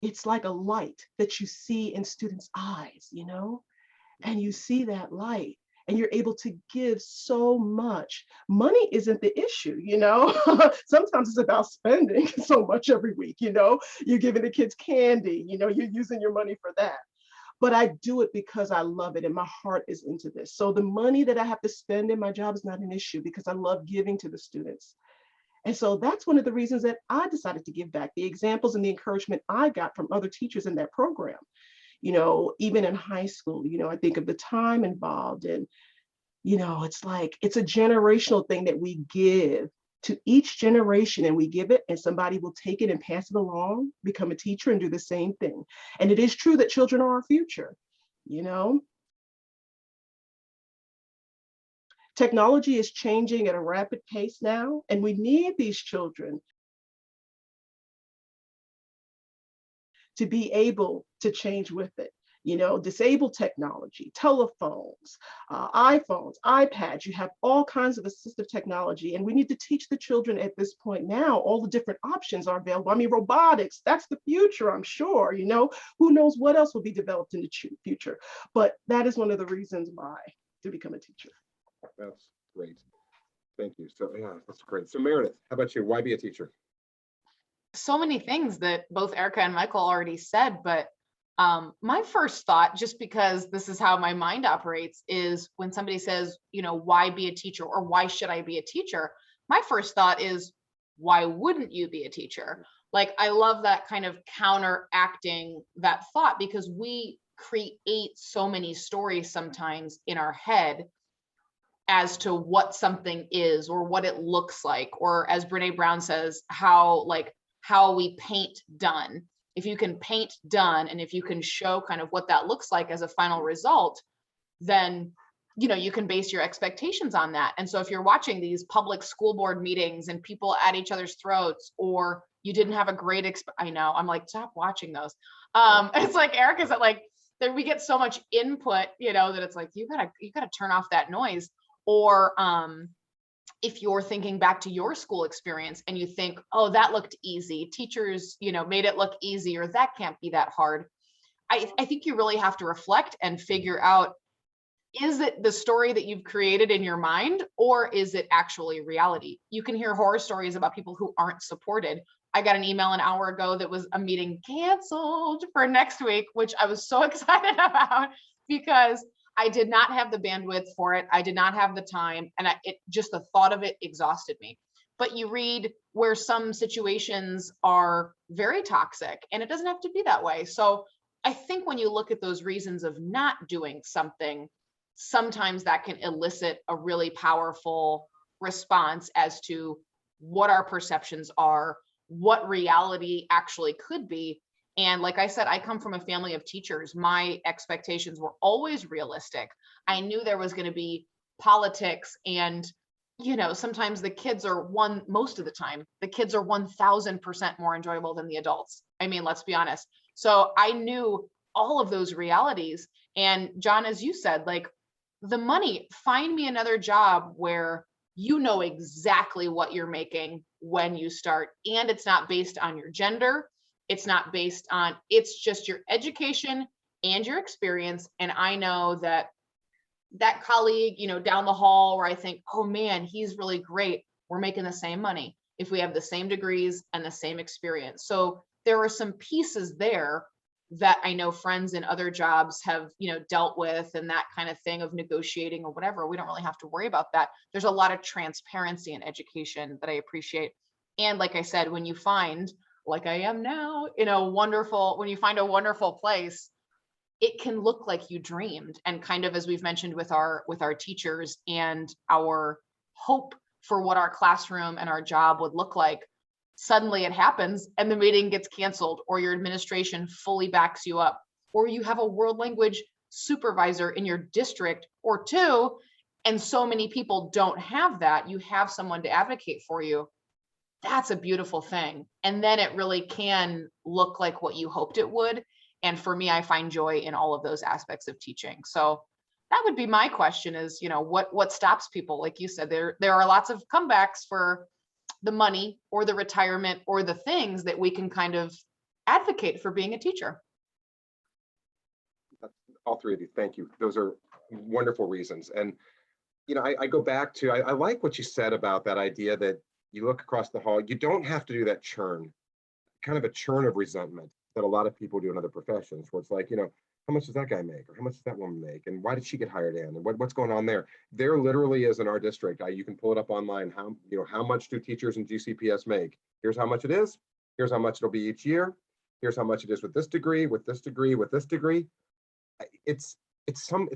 It's like a light that you see in students' eyes, you know, and you see that light and you're able to give so much. Money isn't the issue, you know. Sometimes it's about spending so much every week, you know. You're giving the kids candy, you know, you're using your money for that. But I do it because I love it and my heart is into this. So the money that I have to spend in my job is not an issue because I love giving to the students. And so that's one of the reasons that I decided to give back, the examples and the encouragement I got from other teachers in that program. You know, even in high school, you know, I think of the time involved and, you know, it's like, it's a generational thing that we give to each generation, and we give it and somebody will take it and pass it along, become a teacher and do the same thing. And it is true that children are our future, you know. Technology is changing at a rapid pace now, and we need these children to be able to change with it. You know, disable technology, telephones, iPhones, iPads, you have all kinds of assistive technology. And we need to teach the children at this point now, all the different options are available. I mean, robotics, that's the future, I'm sure, you know, who knows what else will be developed in the future. But that is one of the reasons why to become a teacher. That's great. Thank you. So yeah, that's great. So Meredith, how about you? Why be a teacher? So many things that both Erica and Michael already said, but my first thought, just because this is how my mind operates, is when somebody says, you know, why be a teacher or why should I be a teacher? My first thought is, why wouldn't you be a teacher? Like, I love that kind of counteracting that thought, because we create so many stories sometimes in our head as to what something is or what it looks like, or as Brene Brown says, how we paint done. If you can paint done, and if you can show kind of what that looks like as a final result, then, you know, you can base your expectations on that. And so if you're watching these public school board meetings and people at each other's throats, or you didn't have a great I know, I'm like, stop watching those. It's like Erica's at, like, there we get so much input, you know, that it's like, you gotta turn off that noise. Or if you're thinking back to your school experience and you think, oh, that looked easy, teachers, you know, made it look easy, or that can't be that hard. I think you really have to reflect and figure out, is it the story that you've created in your mind, or is it actually reality? You can hear horror stories about people who aren't supported. I got an email an hour ago that was a meeting canceled for next week, which I was so excited about because I did not have the bandwidth for it. I did not have the time. And just the thought of it exhausted me. But you read where some situations are very toxic, and it doesn't have to be that way. So I think when you look at those reasons of not doing something, sometimes that can elicit a really powerful response as to what our perceptions are, what reality actually could be. And like I said, I come from a family of teachers. My expectations were always realistic. I knew there was going to be politics, and, you know, sometimes the kids are most of the time, the kids are 1000% more enjoyable than the adults. I mean, let's be honest. So I knew all of those realities. And John, as you said, like, the money, find me another job where you know exactly what you're making when you start, and it's not based on your gender. It's not based on, it's just your education and your experience. And I know that that colleague, you know, down the hall where I think, oh man, he's really great, we're making the same money if we have the same degrees and the same experience. So there are some pieces there that I know friends in other jobs have, you know, dealt with, and that kind of thing of negotiating or whatever. We don't really have to worry about that. There's a lot of transparency in education that I appreciate. And like I said, when you find, like I am now, in a wonderful, when you find a wonderful place, it can look like you dreamed. And kind of, as we've mentioned with our teachers and our hope for what our classroom and our job would look like, suddenly it happens and the meeting gets canceled, or your administration fully backs you up, or you have a world language supervisor in your district or two, and so many people don't have that. You have someone to advocate for you. That's a beautiful thing. And then it really can look like what you hoped it would. And for me, I find joy in all of those aspects of teaching. So that would be my question is, what stops people? Like you said, there are lots of comebacks for the money or the retirement or the things that we can kind of advocate for being a teacher. All three of you, thank you. Those are wonderful reasons. And, I go back to, I like what you said about that idea that you look across the hall, you don't have to do that churn, kind of a churn of resentment that a lot of people do in other professions, where it's like, how much does that guy make? Or how much does that woman make? And why did she get hired in? And what's going on there? There literally is in our district, you can pull it up online, how much do teachers in GCPS make? Here's how much it is. Here's how much it'll be each year. Here's how much it is with this degree, with this degree, with this degree. It's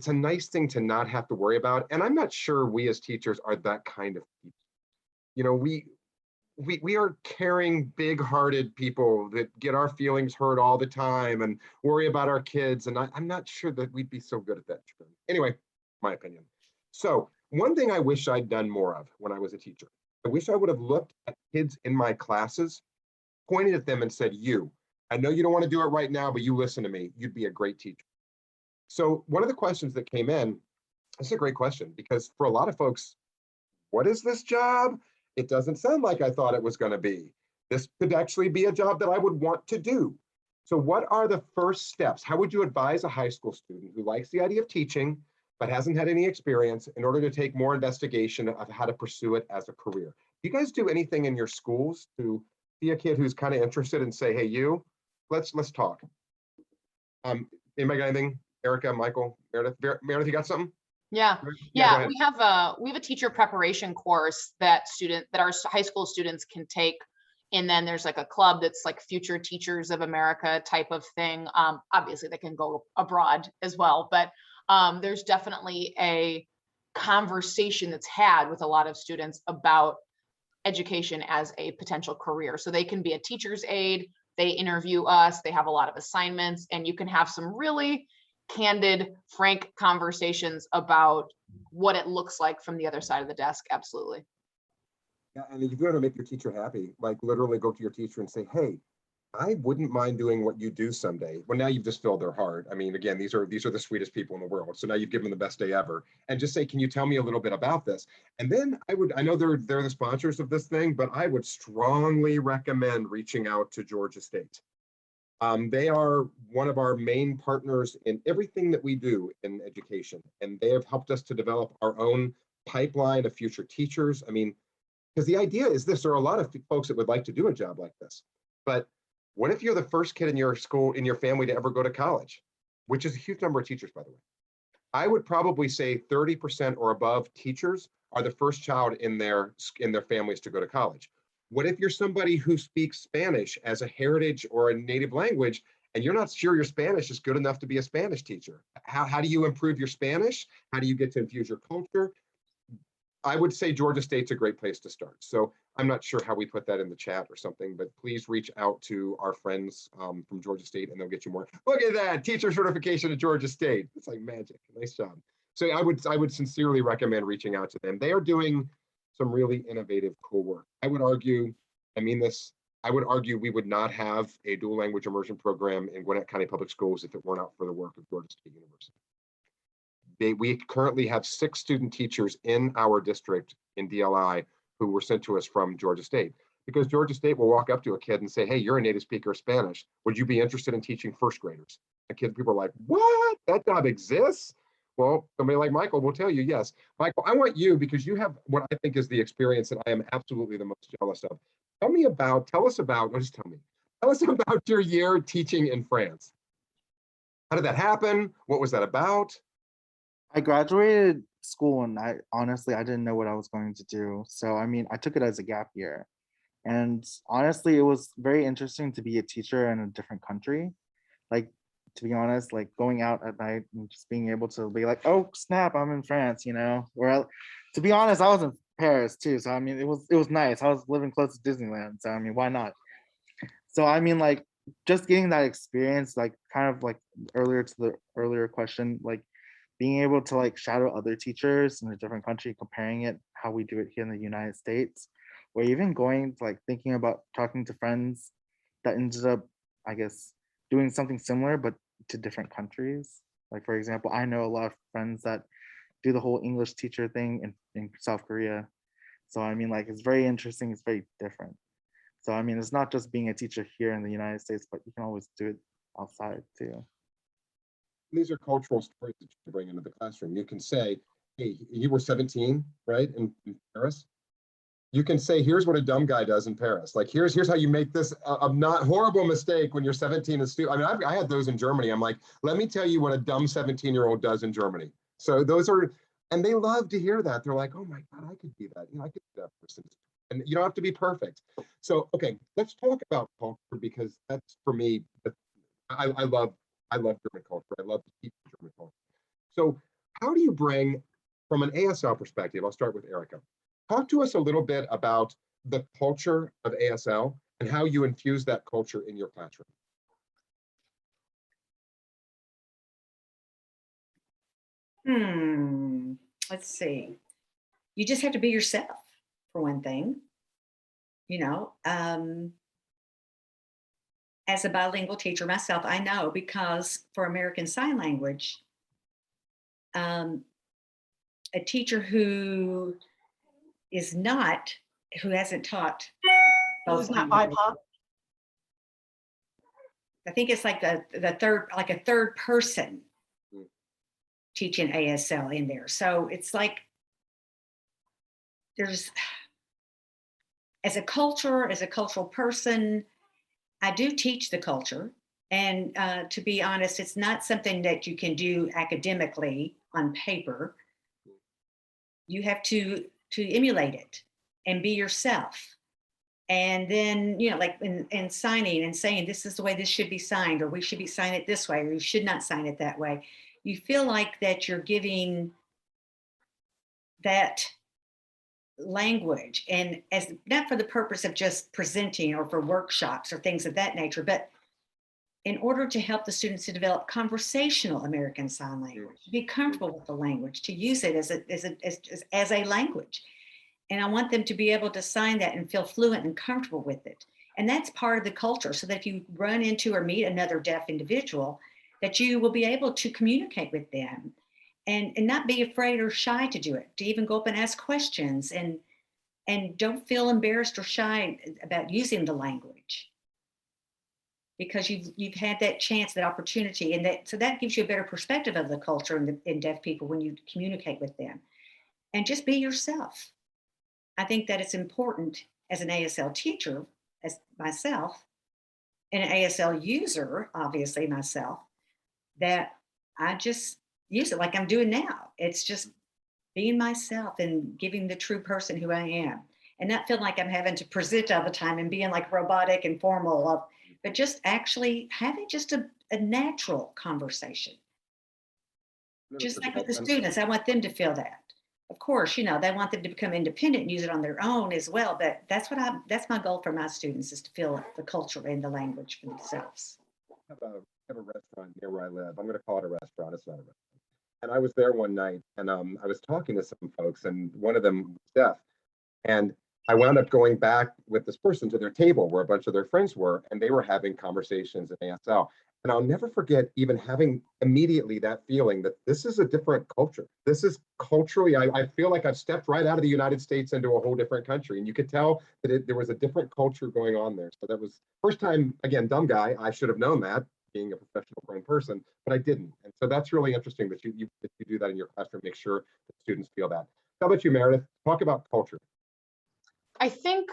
a nice thing to not have to worry about. And I'm not sure we as teachers are that kind of people. We are caring, big-hearted people that get our feelings hurt all the time and worry about our kids. And I'm not sure that we'd be so good at that. Anyway, my opinion. So one thing I wish I'd done more of when I was a teacher, I wish I would have looked at kids in my classes, pointed at them and said, I know you don't want to do it right now, but you listen to me. You'd be a great teacher. So one of the questions that came in, this is a great question, because for a lot of folks, what is this job? It doesn't sound like I thought it was going to be. This could actually be a job that I would want to do. So what are the first steps? How would you advise a high school student who likes the idea of teaching, but hasn't had any experience, in order to take more investigation of how to pursue it as a career? Do you guys do anything in your schools to see a kid who's kind of interested and say, hey, let's talk? Anybody got anything? Erica, Michael, Meredith? Meredith, you got something? Yeah, we have a teacher preparation course that our high school students can take. And then there's like a club that's like Future Teachers of America type of thing. Obviously they can go abroad as well, but there's definitely a conversation that's had with a lot of students about education as a potential career. So they can be a teacher's aide, they interview us, they have a lot of assignments, and you can have some really candid, frank conversations about what it looks like from the other side of the desk. Absolutely. Yeah, and if you want to make your teacher happy, like literally go to your teacher and say, hey, I wouldn't mind doing what you do someday. Well, now you've just filled their heart. I mean, again, these are the sweetest people in the world. So now you've given them the best day ever. And just say, can you tell me a little bit about this? And then I know they're the sponsors of this thing, but I would strongly recommend reaching out to Georgia State. They are one of our main partners in everything that we do in education. And they have helped us to develop our own pipeline of future teachers. I mean, because the idea is this, there are a lot of folks that would like to do a job like this, but what if you're the first kid in your school, in your family, to ever go to college, which is a huge number of teachers, by the way. I would probably say 30% or above teachers are the first child in their families to go to college. What if you're somebody who speaks Spanish as a heritage or a native language, and you're not sure your Spanish is good enough to be a Spanish teacher? How do you improve your Spanish? How do you get to infuse your culture? I would say Georgia State's a great place to start. So I'm not sure how we put that in the chat or something, but please reach out to our friends from Georgia State and they'll get you more. Look at that, teacher certification at Georgia State. It's like magic. Nice job. So I would sincerely recommend reaching out to them. They are doing some really innovative, cool work. I would argue we would not have a dual language immersion program in Gwinnett County Public Schools if it weren't out for the work of Georgia State University. We currently have 6 student teachers in our district in DLI who were sent to us from Georgia State, because Georgia State will walk up to a kid and say, hey, you're a native speaker of Spanish. Would you be interested in teaching first graders? And people are like, what? That job exists? Well, somebody like Michael will tell you, yes. Michael, I want you, because you have what I think is the experience that I am absolutely the most jealous of. Tell us about your year teaching in France. How did that happen? What was that about? I graduated school and I didn't know what I was going to do. So, I mean, I took it as a gap year. And honestly, it was very interesting to be a teacher in a different country. Like, to be honest, like going out at night and just being able to be like, oh, snap, I'm in France, to be honest, I was in Paris too. So, I mean, it was nice. I was living close to Disneyland. So, I mean, why not? So, I mean, like, just getting that experience, like, kind of like earlier to the earlier question, like, being able to like shadow other teachers in a different country, comparing it how we do it here in the United States, or even going to like thinking about talking to friends that ended up, I guess, doing something similar, but to different countries. Like, for example, I know a lot of friends that do the whole English teacher thing in South Korea. So, I mean, like, it's very interesting. It's very different. So, I mean, it's not just being a teacher here in the United States, but you can always do it outside too. These are cultural stories that you bring into the classroom. You can say, hey, you were 17, right, in Paris? You can say, here's what a dumb guy does in Paris. Like, here's how you make this a not horrible mistake when you're 17 and I mean, I had those in Germany. I'm like, let me tell you what a dumb 17-year-old does in Germany. So those are, and they love to hear that. They're like, oh my God, I could be that. You know, I could be that person. And you don't have to be perfect. So, okay, let's talk about culture, because that's, for me, I love German culture. I love to teach German culture. So how do you bring, from an ASL perspective, I'll start with Erica. Talk to us a little bit about the culture of ASL and how you infuse that culture in your classroom. Let's see. You just have to be yourself, for one thing. You know, as a bilingual teacher myself, I know, because for American Sign Language, a teacher who hasn't taught It's both not languages. BIPOC. I think it's like the third, like a third person teaching ASL in there. So it's like there's, as a cultural person, I do teach the culture. And to be honest, it's not something that you can do academically on paper. You have to emulate it and be yourself. And then, you know, like in signing and saying, this is the way this should be signed, or we should be signing it this way, or you should not sign it that way. You feel like that you're giving that language, and as not for the purpose of just presenting or for workshops or things of that nature, but in order to help the students to develop conversational American Sign Language, to be comfortable with the language, to use it as a language. And I want them to be able to sign that and feel fluent and comfortable with it. And that's part of the culture, so that if you run into or meet another deaf individual, that you will be able to communicate with them and not be afraid or shy to do it, to even go up and ask questions, and don't feel embarrassed or shy about using the language, because you've had that chance, that opportunity, and that gives you a better perspective of the culture in deaf people when you communicate with them. And just be yourself. I think that it's important as an ASL teacher, as myself, and an ASL user, obviously myself, that I just use it like I'm doing now. It's just being myself and giving the true person who I am, and not feeling like I'm having to present all the time and being like robotic and formal, but just actually having just a natural conversation. Just like with the students, I want them to feel that. Of course, you know, they want them to become independent and use it on their own as well. But that's my goal for my students, is to feel the culture and the language for themselves. I have a restaurant near where I live. I'm going to call it a restaurant. It's not a restaurant. And I was there one night, and I was talking to some folks, and one of them was deaf. And I wound up going back with this person to their table where a bunch of their friends were, and they were having conversations in ASL. And I'll never forget even having immediately that feeling that this is a different culture. This is culturally, I feel like I've stepped right out of the United States into a whole different country. And you could tell that there was a different culture going on there. So that was first time, again, dumb guy. I should have known that, being a professional grown person, but I didn't. And so that's really interesting that you do that in your classroom, make sure that students feel that. How about you, Meredith? Talk about culture. I think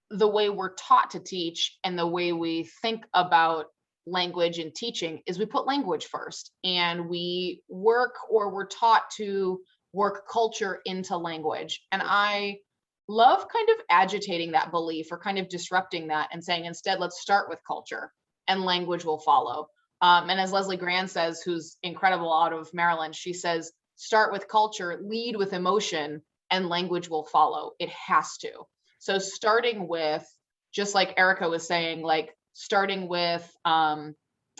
the way we're taught to teach and the way we think about language and teaching is we put language first, and we work, or we're taught to work culture into language. And I love kind of agitating that belief, or kind of disrupting that, and saying, instead, let's start with culture and language will follow. And as Leslie Grand says, who's incredible out of Maryland, she says, start with culture, lead with emotion, and language will follow. It has to. So starting with, just like Erica was saying, like starting with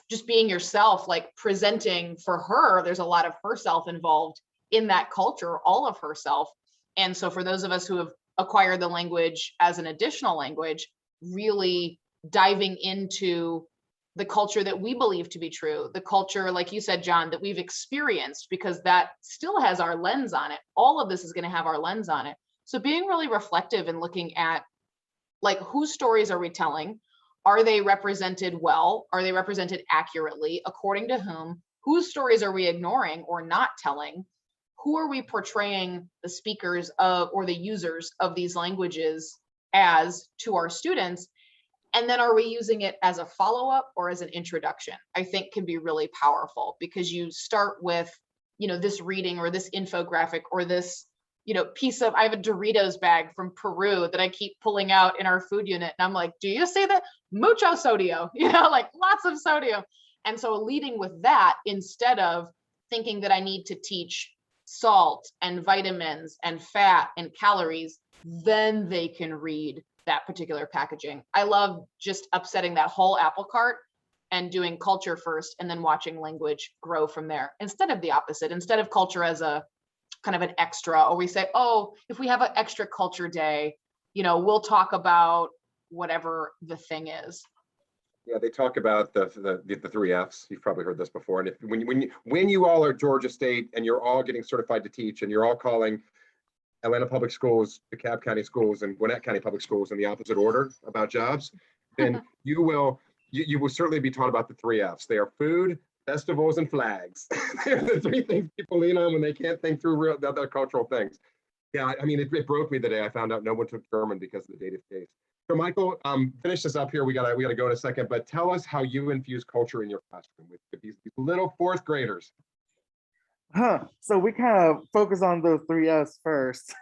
just being yourself, like presenting for her, there's a lot of herself involved in that culture, all of herself. And so for those of us who have acquired the language as an additional language, really diving into the culture that we believe to be true, the culture, like you said, John, that we've experienced, because that still has our lens on it. All of this is going to have our lens on it. So being really reflective and looking at, like, whose stories are we telling? Are they represented well? Are they represented accurately? According to whom? Whose stories are we ignoring or not telling? Who are we portraying the speakers of, or the users of these languages as to our students? And then are we using it as a follow-up or as an introduction? I think can be really powerful, because you start with, you know, this reading or this infographic or this, you know, piece of, I have a Doritos bag from Peru that I keep pulling out in our food unit. And I'm like, do you see that? Mucho sodio, you know, like lots of sodium. And so leading with that, instead of thinking that I need to teach salt and vitamins and fat and calories, then they can read that particular packaging. I love just upsetting that whole apple cart and doing culture first and then watching language grow from there, instead of the opposite, instead of culture as a kind of an extra, or we say, oh, if we have an extra culture day, you know, we'll talk about whatever the thing is. Yeah, they talk about the three Fs. You've probably heard this before. And if when you all are Georgia State and you're all getting certified to teach, and you're all calling Atlanta Public Schools, DeKalb County Schools, and Gwinnett County Public Schools in the opposite order about jobs, then you will certainly be taught about the three Fs. They are food, festivals, and flags. They're the three things people lean on when they can't think through real other cultural things. Yeah, I mean, it broke me the day I found out no one took German because of the dative case. So Michael, finish this up here. We gotta go in a second, but tell us how you infuse culture in your classroom with these little fourth graders. So we kind of focus on those three F's first.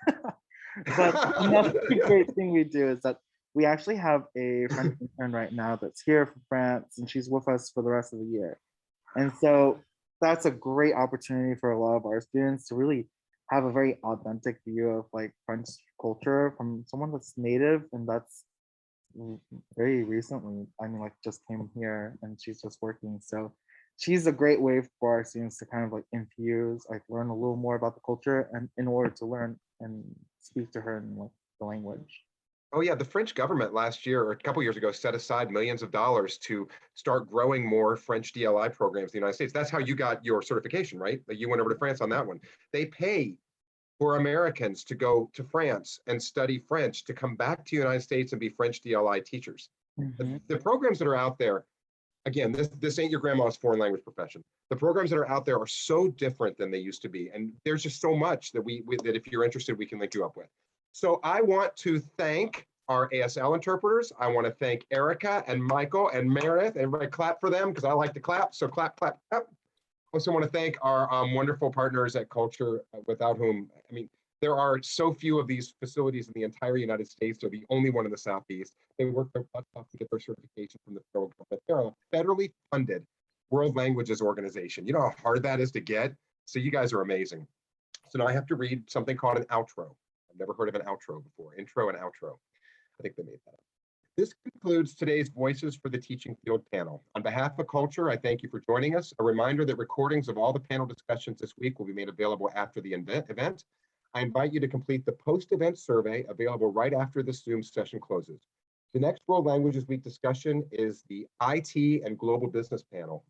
But another great thing we do is that we actually have a French intern right now that's here from France, and she's with us for the rest of the year. And so that's a great opportunity for a lot of our students to really have a very authentic view of like French culture from someone that's native, and that's very recently, I mean, like just came here and she's just working. So she's a great way for our students to kind of like infuse, like learn a little more about the culture, and in order to learn and speak to her in like the language. Oh yeah, the French government last year or a couple years ago set aside millions of dollars to start growing more French DLI programs in the United States. That's how you got your certification, right? Like you went over to France on that one. They pay for Americans to go to France and study French, to come back to the United States and be French DLI teachers. The programs that are out there, again, this ain't your grandma's foreign language profession. The programs that are out there are so different than they used to be. And there's just so much that that if you're interested, we can link you up with. So I want to thank our ASL interpreters. I want to thank Erica and Michael and Meredith. Everybody clap for them because I like to clap. So clap, clap, clap. Also want to thank our wonderful partners at CULTR, without whom, I mean, there are so few of these facilities in the entire United States. They're the only one in the Southeast. They work their butts off to get their certification from the federal government. They're a federally funded world languages organization. You know how hard that is to get? So you guys are amazing. So now I have to read something called an outro. I've never heard of an outro before. Intro and outro. I think they made that up. This concludes today's Voices for the Teaching Field panel. On behalf of CULTR, I thank you for joining us. A reminder that recordings of all the panel discussions this week will be made available after the event. I invite you to complete the post-event survey available right after the Zoom session closes. The next World Languages Week discussion is the IT and Global Business panel,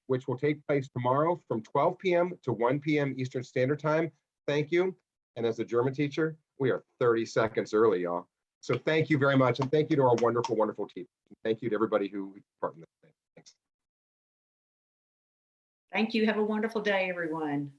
which will take place tomorrow from 12 p.m. to 1 p.m. Eastern Standard Time. Thank you. And as a German teacher, we are 30 seconds early, y'all. So thank you very much. And thank you to our wonderful, wonderful team. Thank you to everybody who participated in this. Thanks. Thank you. Have a wonderful day, everyone.